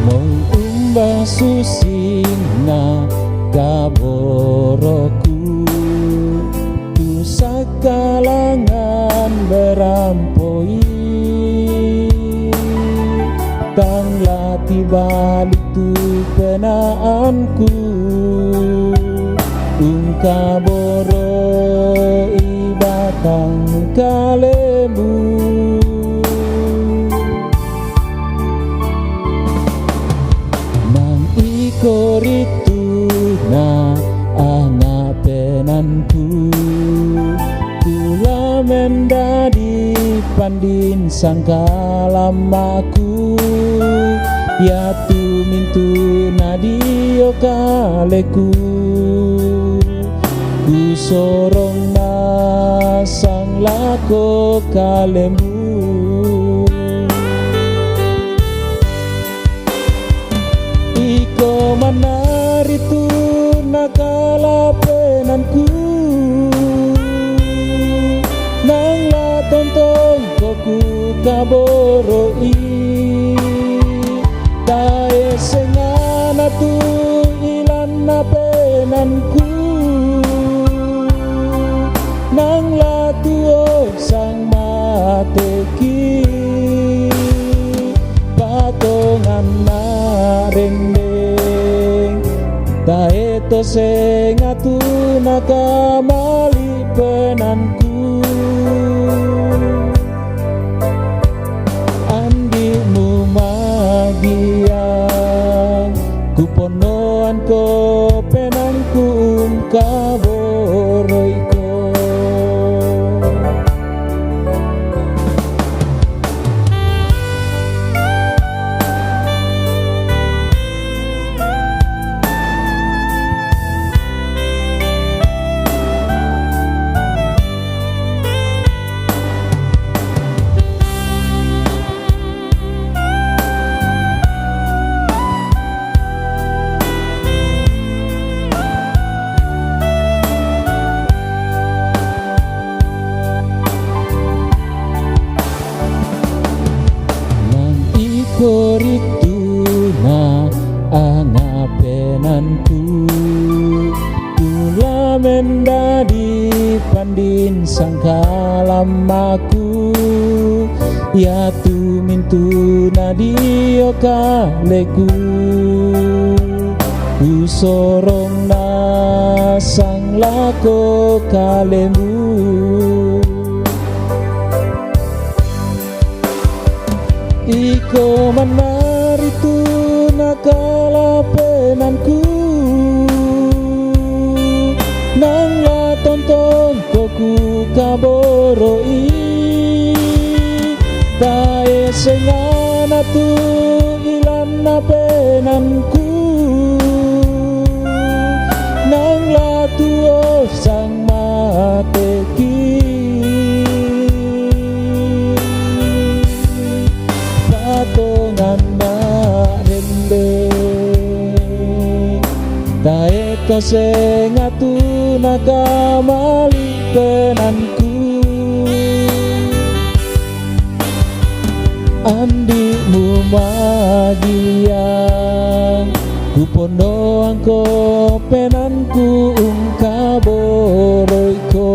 mengumbah susina kaboroku, tu sakalangan berampoi, tanglah tibalik tu penaanku, kaboro ibatang kalemu. Nang ikoritu na angapenanku, tula mendadi pandin sangkalamaku, ya tu mintu nadio kaleku, ku sorong na sang lako kalemu. Iko manaritu nakalapenanku, nang latontong koku kaboroi, tae sengana tu ilan na penanku, nang latuo sang mateki, patongan na rendeng, taeto sengatu nakamali penanku, andimu magiang kuponoan ko penanku kaboroiko. Koritu na angapenanku, tula mendadi pandin sangkalamaku, ya tu mintu nadio kaleku, ku sorong na sang lako kalemu. Iko manaritu nakalapenanku, nang latontong koku kaboroi, tae sengana tu ilan na penanku, nang latuo sang mateki, patongan na rendeng, taeto sengatu nakamali penanku, andimu magiang kuponoan ko penanku kaboroiko.